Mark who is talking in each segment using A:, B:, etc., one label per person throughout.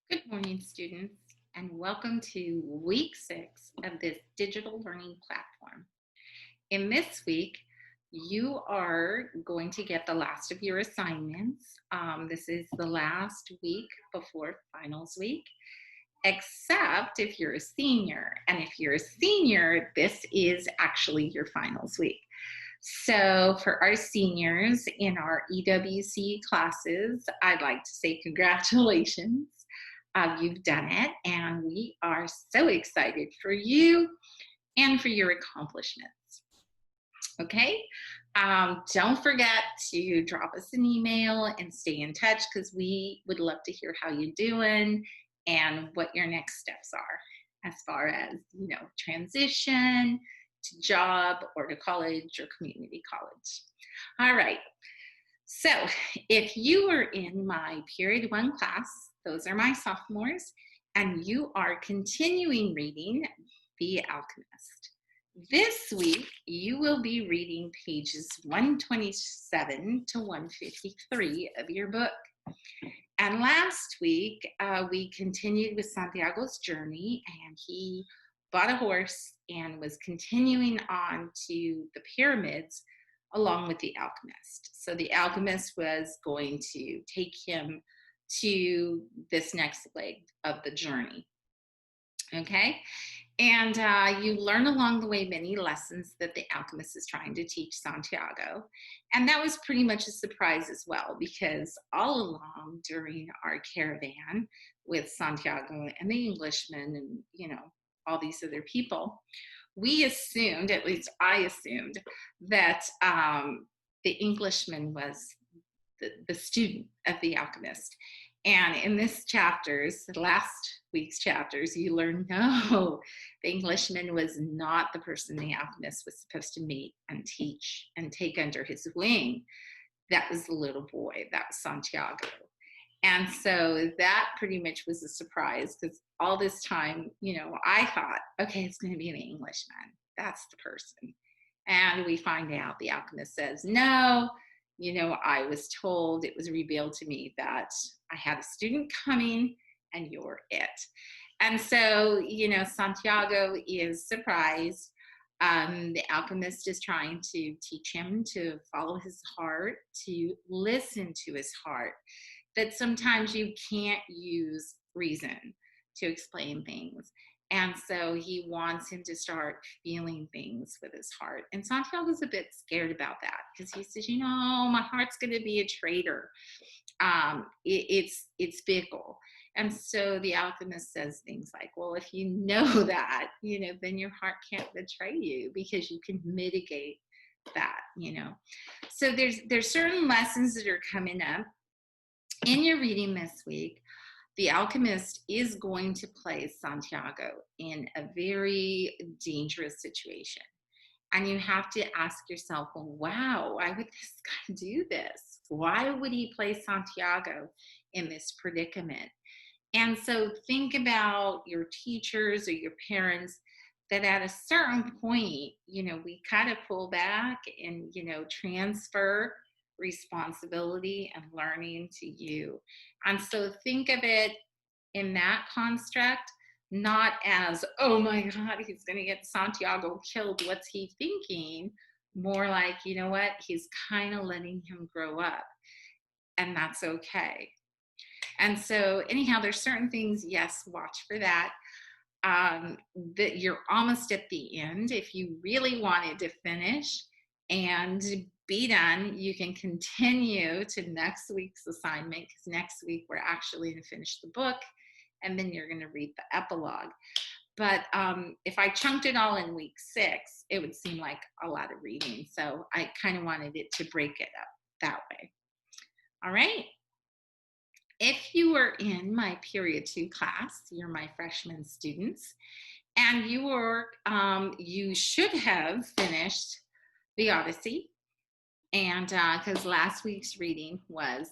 A: Good morning, students, and welcome to week 6 of this digital learning platform. In this week, you are going to get the last of your assignments. This is the last week before finals week, except if you're a senior. And if you're a senior, this is actually your finals week. So, for our seniors in our EWC classes, I'd like to say congratulations. You've done it, and we are so excited for you and for your accomplishments. Okay, don't forget to drop us an email and stay in touch because we would love to hear how you're doing and what your next steps are as far as transition to job or to college or community college. All right, so if you are in my period 1 class, those are my sophomores, and you are continuing reading The Alchemist. This week, you will be reading pages 127 to 153 of your book. And last week, we continued with Santiago's journey, and he bought a horse and was continuing on to the pyramids along with the alchemist. So the alchemist was going to take him to this next leg of the journey. Okay, and you learn along the way many lessons that the alchemist is trying to teach Santiago. And that was pretty much a surprise as well, because all along during our caravan with Santiago and the Englishman and, all these other people, we assumed, at least I assumed, that the Englishman was the student of the alchemist. And in this chapters, last week's chapters, you learn no, the Englishman was not the person the alchemist was supposed to meet and teach and take under his wing. That was the little boy, that was Santiago. And so that pretty much was a surprise because all this time, I thought, okay, it's going to be an Englishman. That's the person. And we find out the alchemist says, no, I was told, it was revealed to me that I had a student coming and you're it. And so, Santiago is surprised. The alchemist is trying to teach him to follow his heart, to listen to his heart, that sometimes you can't use reason to explain things. And so he wants him to start feeling things with his heart. And Santiago's a bit scared about that because he says, my heart's going to be a traitor. It's fickle. And so the alchemist says things like, well, if you know that, then your heart can't betray you because you can mitigate that. So there's certain lessons that are coming up in your reading this week. The alchemist is going to place Santiago in a very dangerous situation. And you have to ask yourself, well, wow, why would this guy do this? Why would he place Santiago in this predicament? And so think about your teachers or your parents that at a certain point, we kind of pull back and, transfer responsibility and learning to you. And so think of it in that construct, not as, oh my God, he's going to get Santiago killed. What's he thinking? More like, what? He's kind of letting him grow up. And that's okay. And so, anyhow, there's certain things, yes, watch for that. That you're almost at the end. If you really wanted to finish and be done, you can continue to next week's assignment because next week we're actually going to finish the book and then you're going to read the epilogue. But if I chunked it all in week 6, it would seem like a lot of reading. So I kind of wanted it to break it up that way. All right. If you were in my period 2 class, you're my freshman students, and you should have finished the Odyssey. And because last week's reading was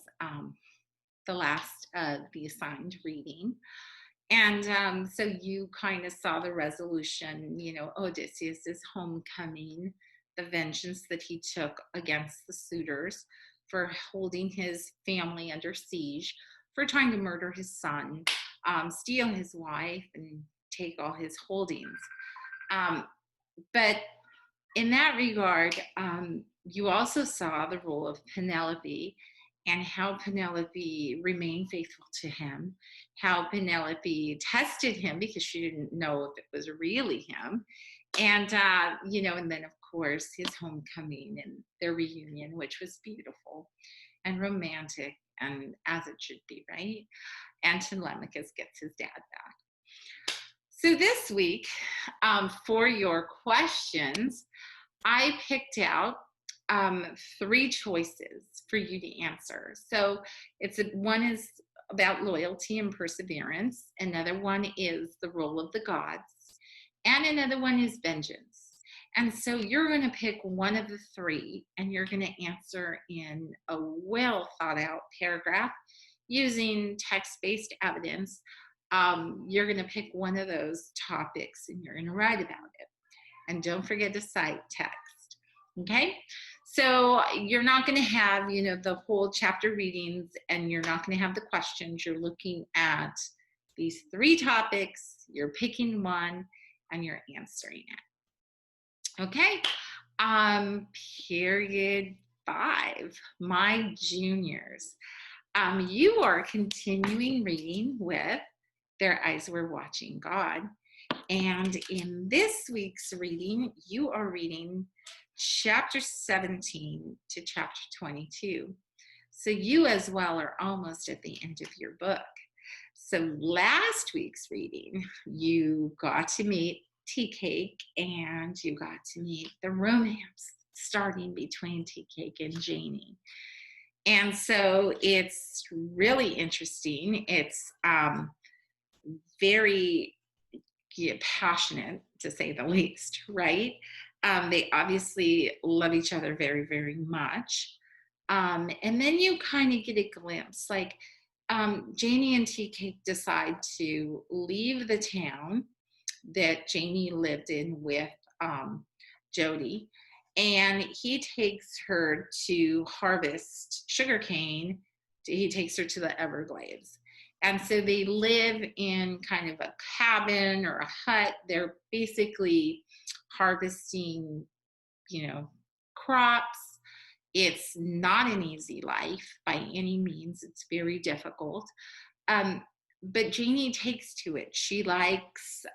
A: the last of the assigned reading. And so you kind of saw the resolution, Odysseus' homecoming, the vengeance that he took against the suitors for holding his family under siege, for trying to murder his son, steal his wife and take all his holdings. But in that regard, you also saw the role of Penelope and how Penelope remained faithful to him, how Penelope tested him because she didn't know if it was really him. And, and then, of course, his homecoming and their reunion, which was beautiful and romantic, and as it should be, right? And Telemachus gets his dad back. So this week, for your questions, I picked out 3 choices for you to answer. So one is about loyalty and perseverance. Another one is the role of the gods. And another one is vengeance. And so you're going to pick one of the 3 and you're going to answer in a well thought out paragraph using text-based evidence. You're going to pick one of those topics and you're going to write about it. And don't forget to cite text. Okay? So you're not going to have, the whole chapter readings, and you're not going to have the questions. You're looking at these 3 topics, you're picking one, and you're answering it. Okay? Period 5, my juniors. You are continuing reading with Their Eyes Were Watching God. And in this week's reading, you are reading chapter 17 to chapter 22. So you as well are almost at the end of your book. So last week's reading, you got to meet Tea Cake and you got to meet the romance starting between Tea Cake and Janie. And so it's really interesting. It's very passionate, to say the least, right? They obviously love each other very, very much. And then you kind of get a glimpse, like Janie and Tea Cake decide to leave the town that Janie lived in with Jody, and he takes her to harvest sugarcane. He takes her to the Everglades. And so they live in kind of a cabin or a hut. They're basically harvesting, crops. It's not an easy life by any means. It's very difficult. But Janie takes to it. She likes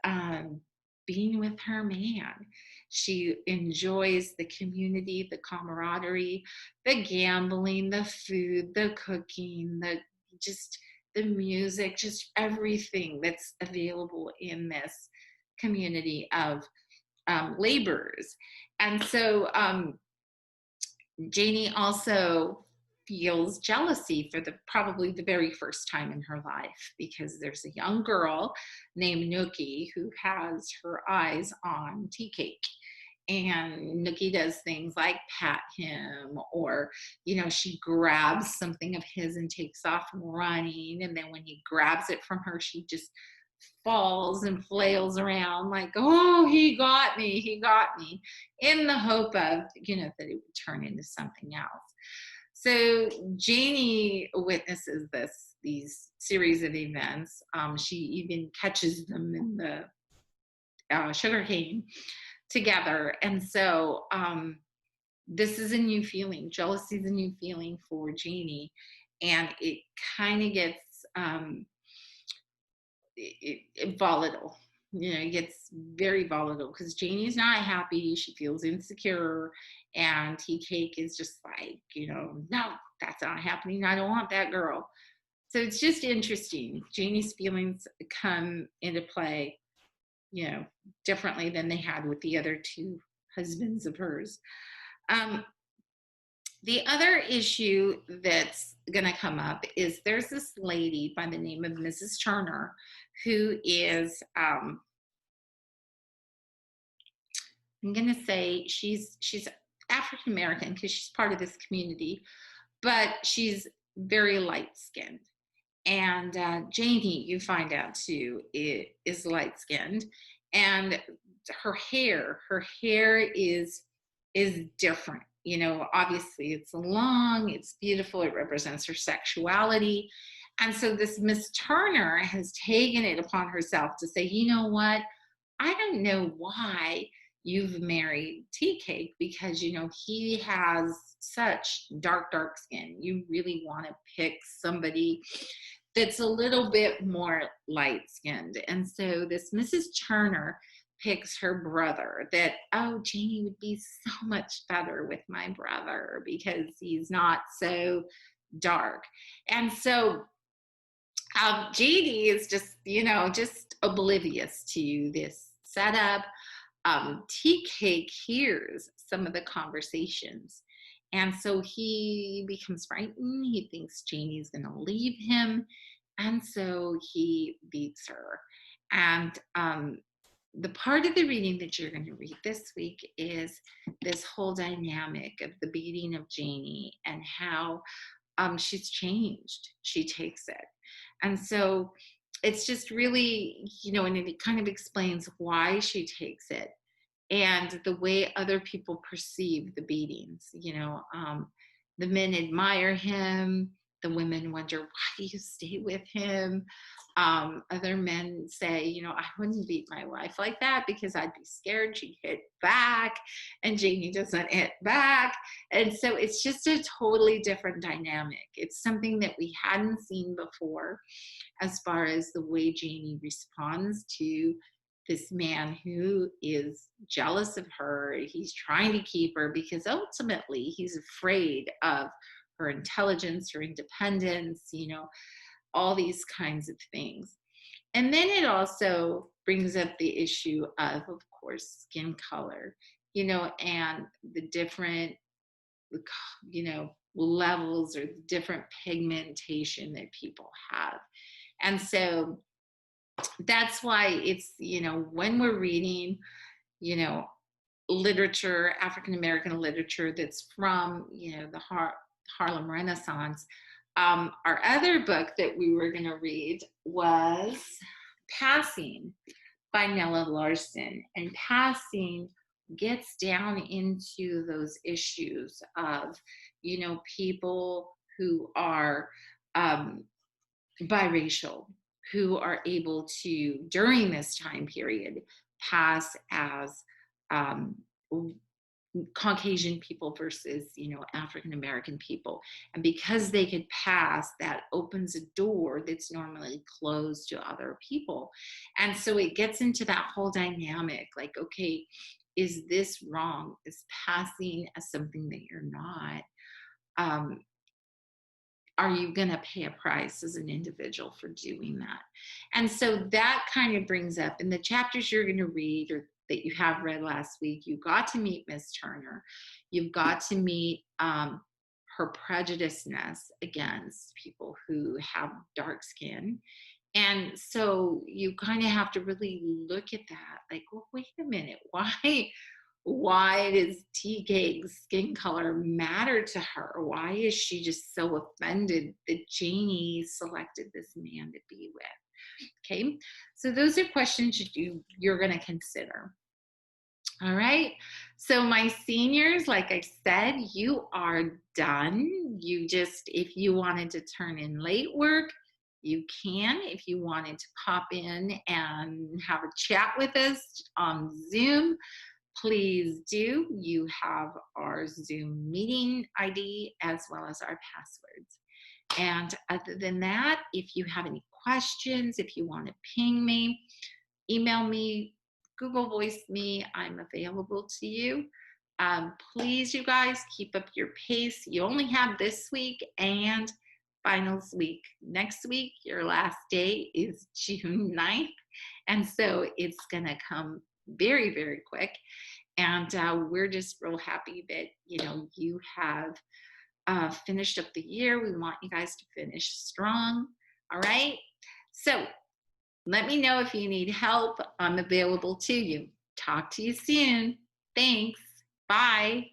A: being with her man. She enjoys the community, the camaraderie, the gambling, the food, the cooking, the music, just everything that's available in this community of laborers. And so Janie also feels jealousy for probably the very first time in her life, because there's a young girl named Nookie who has her eyes on Tea Cake. And Nookie does things like pat him, or, she grabs something of his and takes off running. And then when he grabs it from her, she just falls and flails around like, oh, he got me, in the hope of, that it would turn into something else. So Janie witnesses these series of events. She even catches them in the sugarcane together. And so this is a new feeling. Jealousy is a new feeling for Janie. And it kind of gets volatile. It gets very volatile because Janie's not happy. She feels insecure. And Tea Cake is just like, no, that's not happening. I don't want that girl. So it's just interesting. Janie's feelings come into play, differently than they had with the other 2 husbands of hers. The other issue that's going to come up is there's this lady by the name of Mrs. Turner, who is, I'm going to say she's African American because she's part of this community, but she's very light-skinned. And Janie, you find out too, is light-skinned, and her hair is different. Obviously it's long, it's beautiful, it represents her sexuality. And so this Miss Turner has taken it upon herself to say, you know what? I don't know why you've married Tea Cake because, he has such dark, dark skin. You really want to pick somebody that's a little bit more light skinned. And so this Mrs. Turner picks her brother that, oh, Janie would be so much better with my brother because he's not so dark. And so JD is just, just oblivious to this setup. Tea Cake hears some of the conversations. And so he becomes frightened. He thinks Janie's going to leave him. And so he beats her. And the part of the reading that you're going to read this week is this whole dynamic of the beating of Janie and how she's changed. She takes it. And so it's just really, and it kind of explains why she takes it and the way other people perceive the beatings. The men admire him. The women wonder, why do you stay with him? Other men say, I wouldn't beat my wife like that because I'd be scared she'd hit back, and Janie doesn't hit back. And so it's just a totally different dynamic. It's something that we hadn't seen before as far as the way Janie responds to this man who is jealous of her. He's trying to keep her because ultimately he's afraid of her intelligence, her independence, all these kinds of things. And then it also brings up the issue of course, skin color, and the different, levels or different pigmentation that people have. And so that's why it's, when we're reading, literature, African American literature that's from, the Harlem Renaissance. Our other book that we were going to read was Passing by Nella Larsen. And Passing gets down into those issues of, people who are biracial, who are able to, during this time period, pass as Caucasian people versus, African American people. And because they could pass, that opens a door that's normally closed to other people. And so it gets into that whole dynamic, like, okay, is this wrong? Is passing as something that you're not? Are you going to pay a price as an individual for doing that? And so that kind of brings up in the chapters you're going to read or that you have read last week, you got to meet Miss Turner. You've got to meet her prejudiceness against people who have dark skin. And so you kind of have to really look at that, like, well, wait a minute, why does Tea Cake's skin color matter to her? Why is she just so offended that Janie selected this man to be with? Okay, so those are questions you're going to consider. All right, so my seniors, like I said, you are done. If you wanted to turn in late work, you can. If you wanted to pop in and have a chat with us on Zoom, please do. You have our Zoom meeting ID as well as our passwords. And other than that, if you have any questions, if you want to ping me, email me, Google Voice me, I'm available to you. Please, you guys, keep up your pace. You only have this week and finals week. Next week, your last day is June 9th. And so it's going to come very, very quick. And we're just real happy that, you have finished up the year. We want you guys to finish strong. All right. So let me know if you need help. I'm available to you. Talk to you soon. Thanks. Bye.